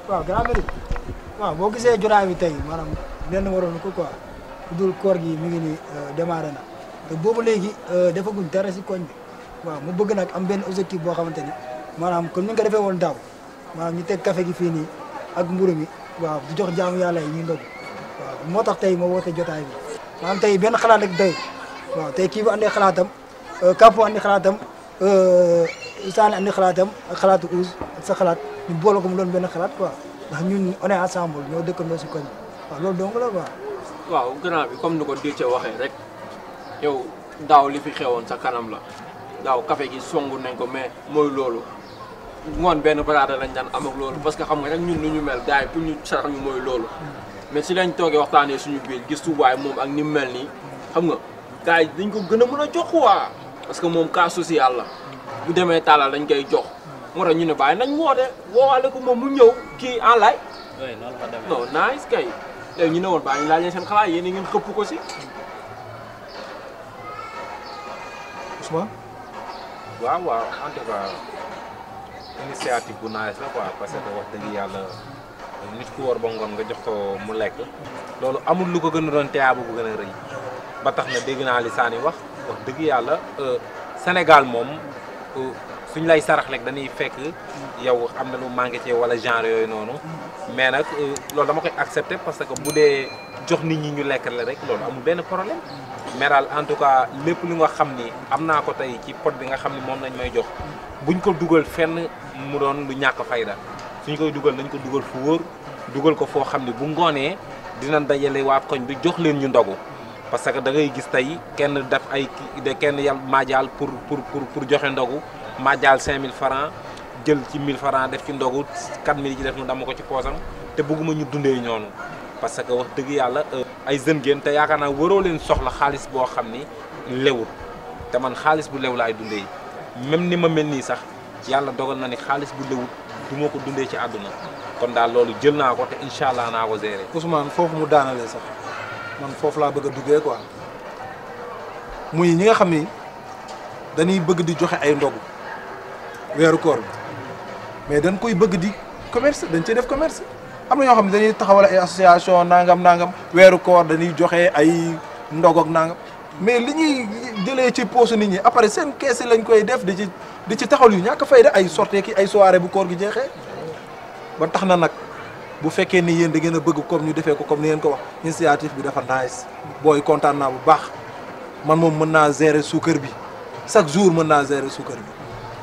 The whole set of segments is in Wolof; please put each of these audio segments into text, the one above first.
waaw Grand Médine waaw boo gisee jotaay bi tey maanaam lenn waroon ko quoi dul koor gi mi ngi nii démarré na te boobu léegi defaguñ dara si koñ bi waaw mu bëgg nag am benn objectif boo xamante ni maanaam comme ni nga ko defee woon daaw maanaam ñu teg café gi fii nii ak mburu mi waaw di jox jaamu yàlla yi ñuy ndogu waaw moo tax tey ma woote jotaay bi maanaam tey benn xalaat rek doy waaw tey kii bi andee xalaatam Kapo andi xalaatam Sané andi xalaatam ak xalaatu Ousse ak sa xalaat ñu boole ko mu doon benn xalaat quoi ndax ñun on est ensemble ñoo dëkkandoo si koñ waaw loolu dong la quoi. waaw grand bi comme ni ko Déthié waxee rek yow daaw li fi xewoon sa kanam la daaw café gi songu nañ ko mais mooy loolu ngoon benn baraada lañ daan am ak loolu parce que xam nga rek ñun lu ñu mel gars yi pour ñu sarax ñu mooy loolu mais si lañ toogee waxtaanee suñu biir gis tubaay moom ak ni mu mel nii xam nga gars yi dañ ko gën a mën a jox waa parce que moom cas social la bu demee taalal dañ koy jox moo tax ñu ne bàyyi nañ woote woowaale ko moom mu ñëw kii en live. oui noonu la demee non nice kay léegi ñu ne woon bàyyi ñu laaj leen seen xalaat yéen a ngeen xëpp ko si. Ousmane. waaw waaw en tout cas initiative bu nice la quoi parce que wax dëgg yàlla nit ku war ba ngoon nga jox ko mu lekk loolu amul lu ko gën a doon teyaabu bu gën a rëy ba tax na dégg naa li Sané wax dëgg yàlla Sénégal moom suñ lay sarax rek dañuy fekk yow am na lu manqué ci wala genre yooyu noonu mais nag loolu dama koy accepter parce que bu dee jox nit ñi ñu lekk la rek loolu amul benn problème mais daal en tout cas lépp lu nga xam ni am naa ko tey ci pot bi nga xam ni moom lañ may jox buñ ko dugal fenn mu doon lu ñàkk fayda suñ koy dugal nañ ko dugal fu wóor dugal ko foo xam ni bu ngoonee dinañ dajale waa koñ bi jox leen ñu ndogu parce que da ngay gis tey kenn def ay kenn yal maajaal pour joxe ndogu maajaal 5000 francs jël ci 1000 francs def ci ndogu 4000 ci def mu dama ko ci poosam te bëgguma ñu dundee ñoonu parce que wax dëgg yàlla ay jeunes ngeen te yaakaar naa waroo leen soxla xaalis boo xam ni lewut te man xaalis bu lew laay dundee même ni ma mel nii sax yàlla dogal na ni xaalis bu lewut du ma ko dundee ci àdduna kon daal loolu jël naa ko te incha allah naa ko gérer. Ousmane foofu mu daanalee sax man foofu laa bëgg a duggee quoi muy ñi nga xam ni dañuy bëgg di joxe ay ndogu weeru koor bi mais dañ koy bëgg di commerce dañ ciy def commerce am na ñoo xam ne dañuy taxawal ay association nangam weeru koor dañuy joxe ay ndog ak nangam mais li ñuy jëlee ci poosu nit ñi après seen kees lañ koy def di ci taxawal yu ñàkk fayda ay sortie ki ay soirée bu koor gi jeexee ba tax na nag bu fekkee ni yéen da ngeen a bëgg comme ñu defee ko comme ni ngeen ko wax initiative bi dafa nice booy kontaan naa bu baax man moom mën naa gérer suukar bi chaque jour mën naa gérer suukar bi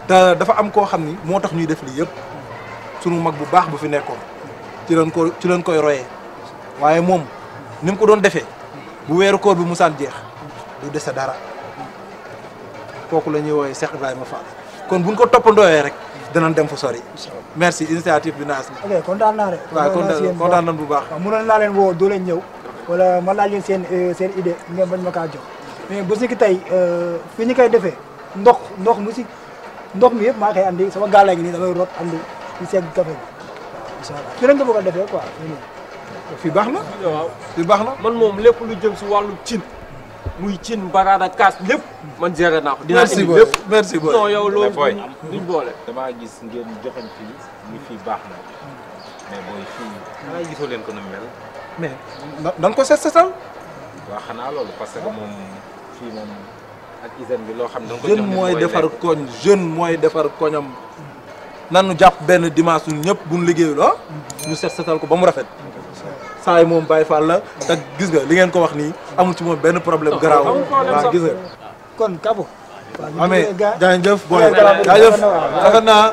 te dafa am koo xam ni moo tax ñuy def lii yëpp sunu mag bu baax bu fi nekkoon ci leen koy royee waaye moom ni mu ko doon defee bu weeru koor bi musaan jeex du dese dara kooku la ñuy woowee Cheikh Ibrahima Fall kon buñ ko toppandooyee rek danañ dem fu sori. merci initiative bi naas na. ok kontaan naa de. waaw kontaan nañ bu baax. waaw mënoon naa leen woo doo leen ñëw wala ma laaj leen seen idée ngeen bañ ma kaa jox mais bu si ki tey fi ñu koy defee ndox mi yëpp maa koy andi sama gaal gi nii damay root andi ci segg café bi incha allah fi lañ ko bëgg a defee quoi. fii baax na. waaw fii baax na. man moom lépp lu jëm si wàllu cin muy cin baraada kaas lépp man gérer naa ko. dinaa indi lépp merci boy non yow loolu duñ boole. damaa gis ngeen joxoon fii ni fii baax na mais booy fii xanaa gisoo leen ko nu mel. mais dañ ko setal. waaw xanaa loolu parce que moom fii moom ak hygiène bi loo xam ne. jeune mooy defar koñ jeune mooy defar koñam. nanu jàpp benn dimanche ñun ñëpp buñ liggéeyul ah. ñu setal ko ba mu rafet. saa yi moom Baye Fall la te gis nga li ngeen ko wax nii amul ci moom benn problème garaaw waaw gis nga. kon Kapo. amee jaajëf booy jaajëf rafet naa.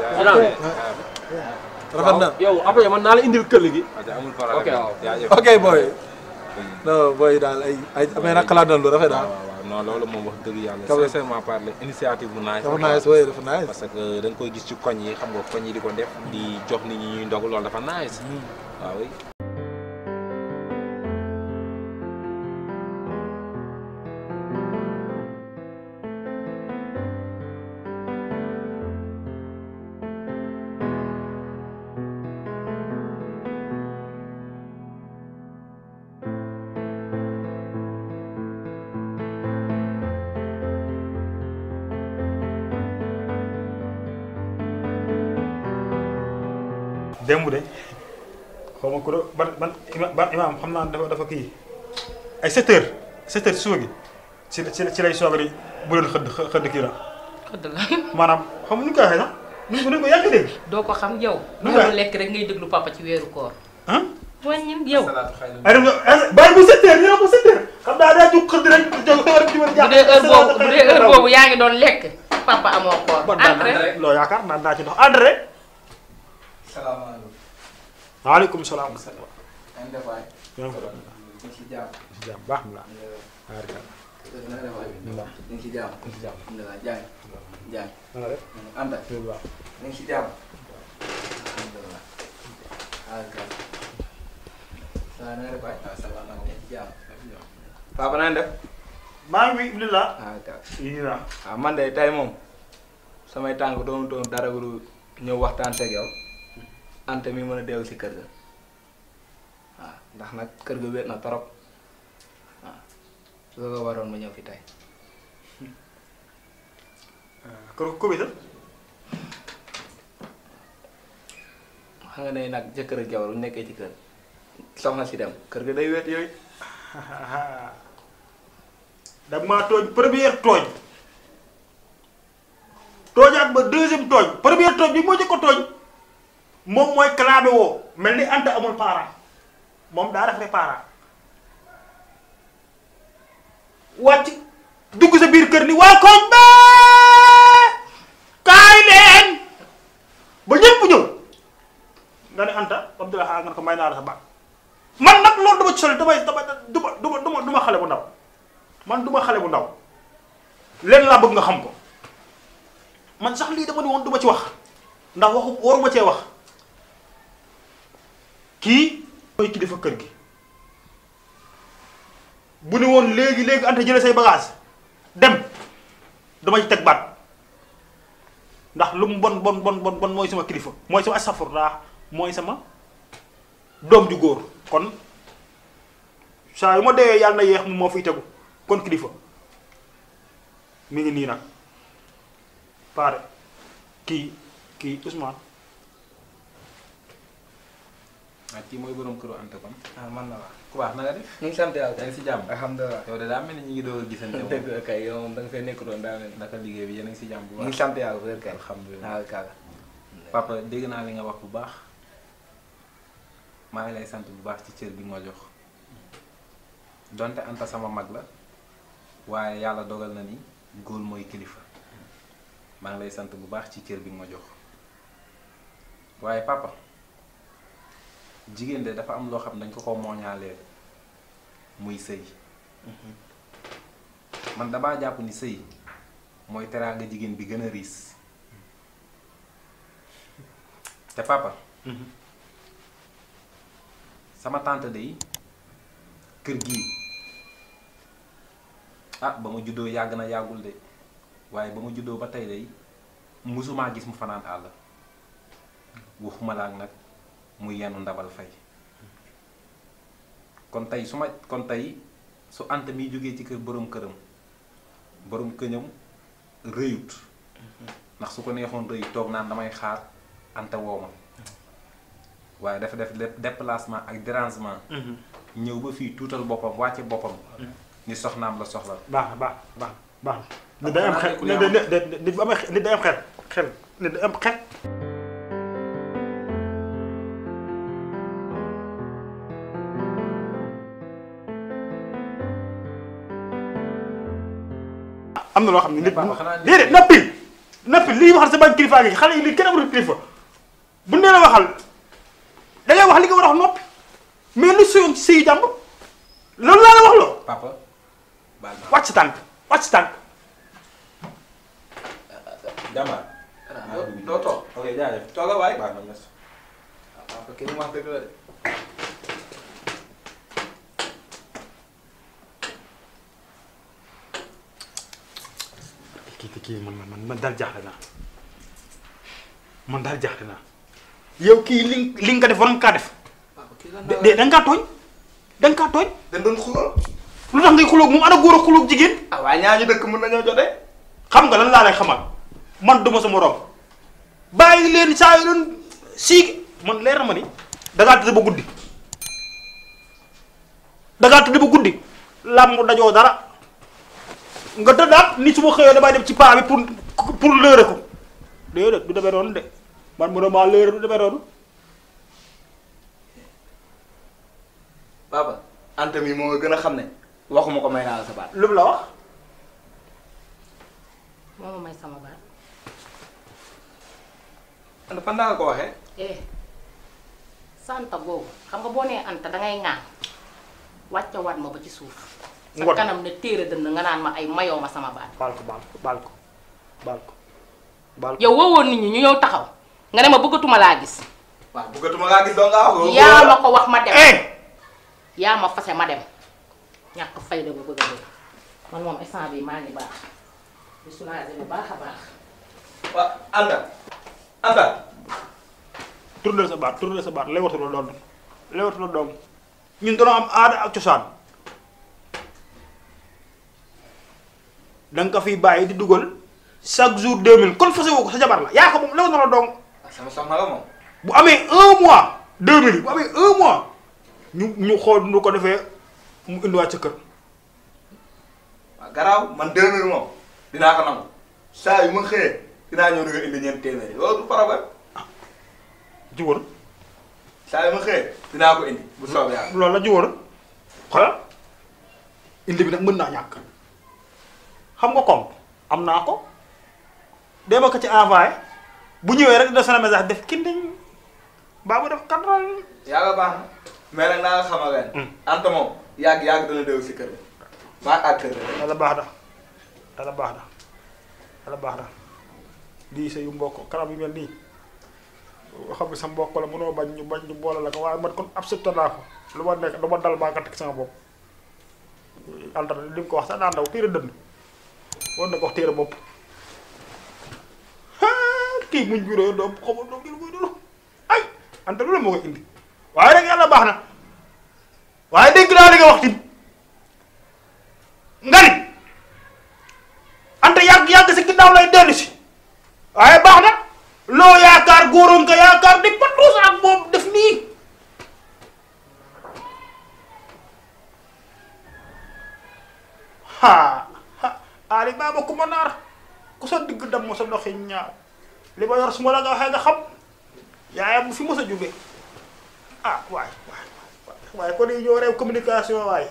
rafet na yow après man naa la indil këll gi. amul problème ok booy. non booy daal ay amee nag xalaat nañ lu rafet daal. non loolu moom wax dëgg yàlla sincèrement parler initiative bu naaj. dafa nice waaye dafa nice. parce que da nga koy gis ci koñ yi xam nga koñ yi di ko def di jox nit ñi ñuy ndog loolu dafa nice. waaw oui. démb de xaw ma ku ban imaam xam naa dafa kii ay 7 heures si suba gi ci lay soog a di bu doon xëdd kii la. xëdd la. maanaam xam nga nu ñu koy waxee sax nu ko yàgg dégg. doo ko xam yow. nu loolu lekk rek ngay déglu papa ci weeru koor. ah. wàññi yow. ay dem bàyyi bu 7 heures ñu ne ko 7 heures xam naa daa jug xëdd rek jóg war a jiwal jàpp. bu dee heure boobu yaa ngi doon lekk papa amoo koor. entrée loo yaakaar naan daa ci dox entrée. salaamaaleykum. waaleykum salaam. maa ngi def waay. yaa ngi ko ñu ngi si jàmm. si jàmm baax na la. na nga def waay. ñu ngi si jàmm. alhamdulilah Diagne. Diagne. na nga def. Anta. waaw. ñu ngi si jàmm. alhamdulilah. waaw na nga def waay. waaw ça va nag ñu ngi si jàmm. papa na nga def. maa ngi alhamdulilah. waaw man de tey moom samay tànk doon dara lu ñëw waxtaan ak yow Anta mi mën a deew si kër ga waaw ndax nag kër ga wéet na torop waaw loolu waroon ma ñëw fi tey. ko bi sax. xam nga ne nag jëkkër ak jabar bu nekkee ci kër soxna si dem kër ga day wéet yooyu. da maa tooñ première tooñ tooñaat ba deuxième tooñ première tooñ bi moo jëkk ko tooñ moom mooy clamé woo mel ni Anta amul parent moom daa def rek parent wàcc dugg sa biir kër ni waa koñ ba kaay leen ba ñëpp ñëw nga ne Anta Abdoulaye xaa nga ne ko may naa la sa baat man nag loolu dama ci soli duma xale bu ndaw man duma xale bu ndaw leen laa bëgg nga xam ko man sax lii dama ni woon duma ci wax ndax waxu waruma cee wax kii mooy kilifa kër gi bu ni woon léegi Anta jële say bagage dem dama ci teg baat ndax lu mu bon mooy sama kilifa mooy sama astafurlah mooy sama doom ju góor kon saa yu ma deewee yàlla na yeex mu moo fiy tegu kon kilifa mi ngi nii nag pare kii Ousmane. kii mooy borom këru Anta kon. man na waaw. ku baax na nga def. ñu ngi sant yàlla. yaa ngi si jàmm. alhamdulilah. yow de daa mel ni ñu ngi doon gisante moom. dëgg kay yow moom da nga fay nekkuloon daa mel. naka liggéey bi yéen a ngi si jàmm bu ñu baax. ngi sant yàlla bu wér kay. alhamdulilah waaw kaaga. papa dégg naa li nga wax bu baax maa ngi lay sant bu baax ci cër bi nga ma jox donte Anta sama mag la waaye yàlla dogal na ni góor mooy kilifa maa ngi lay sant bu baax ci cër bi nga ma jox waaye papa jigéen de dafa am loo xam ne dañ ko ko mooñaalee muy sëy man damaa jàpp ni sëy mooy teraanga jigéen bi gën a riis te papa sama tante day kër gii ba ma juddoo yàgg na yàggul de waaye ba ma juddoo ba tey day musumaa gis mu fanaan àll waxuma la ak nag mu yenu ndabal fay kon tey su Anta miy jógee ci kër borom këñam rëyut ndax su ko neexoon rëyut toog naan damay xaar Anta woo ma waaye dafa def déplacement ak dérangement ñëw ba fii tuutal boppam wàcce boppam ni soxnaam la soxla baax na nit day am xel nit day am xel nit day am xel am na loo xam ne nit déedéet noppi lii waxal sa bañ kilifa gi xale yi lii kenn amul kilifa bu nee la waxal da ngay wax li nga war a wax noppi mais lu soyoon ci sëyu jàmbur loolu laa la wax loo papa baal ma wàcc tànk jàmbaar doo toog. ok jaajëf tooga waay. baax na merci waaw kii mu wax dëgg la de. kii man daal jaaxle naa yow kii li nga def war nga kaa def de da nga kaa tooñ dañ doon xuloo. lu tax ngay xuloog moom ana góor a xuloog jigéen waaye ñaa ñu dëkk mën nañoo jotee. xam nga lan laa lay xamal man duma sa morom bàyyi leen saa yu leen siig man leer na ma ni da ngaa tëdd ba guddi làmb dajoo dara nga tëddaat ni su ma xëyee damay dem ci paa bi pour lëre ko déedéet du demee noonu de man mu ne maa lëre du demee noonu. papa Anta mi moo gën a xam ne waxuma ko may naa la sa baat. lu mu la wax. moo ma may sama baat. Anta fan naa ko waxee. santa googu xam nga boo nee Anta dangay ŋaan wàcce waat ma ba ci suuf. Ngor sa kanam ne téere dënn nga naan ma ay mayoo ma sama baat. baal ko. yow woowoon nit ñi ñu ñëw taxaw nga ne ma bëggatuma laa gis. waaw bëggatuma laa gis doo nga wax. yaa ma ko wax ma dem. yaa ma fase ma dem ñàkk fayda ba bëgg a bëgg man moom instant bi maa ngi baax di soulager bu baax a baax. waaw Anta. tournel sa baat lewatu la doom ñun dañoo am aada ak cosaan danga ko fiy bàyyi di dugal chaque jour 2000 kon fase woo ko sa jabar la yaa ko moom lewatu la doom. sama soxna la moom. bu amee 1 mois 2000 bu amee 1 mois ñu xool nu ko defee mu indiwaat sa kër. waaw garaaw man 2000 moom dinaa ko nangu saa yu ma xëyee dinaa ñëw di nga indi ñeent téeméeri loolu du problème. jiwoon saa yu ma xëyee dinaa ko indi bu soobee yàlla. loolu la jiwoon xoolal indi bi nag mën naa ñàkk xam nga comme am naa ko dema ko ci envoyé bu ñëwee rek dina seen message def kindiñ baa mu def kattan. yàlla baax na mais nag naa la xamal leen. Anta moom yàgg dana déw si kër gi maa ak kër gi. yàlla baax na lii sa yu mbokk kanam yu mel nii xam nga sa mbokk la mënoo bañ ñu boole la ko waaye man kon accepté naa ko lu ma nekk du ma dal maa nga teg sama bopp. Anta li nga ko wax sax daa ndaw téere dënn war na ko wax téere bopp kii muñ juróo doom xamul doom jël muy dulu ay Anta lu la moo koy indi waaye rek yàlla baax na waaye dégg naa li nga wax tim nga ni Anta yàgg si ginnaaw lay dellu si waaye baax na loo yaakaar góoroon nga yaakaar di patuus ak moom def nii Ali Baba ku ma naar ku sa digg dam mo sa doxi ñaar li ma yor su ma la nga waxee nga xam yaayam fi mos a jóge waaye kon yi ñoo reew communication waaye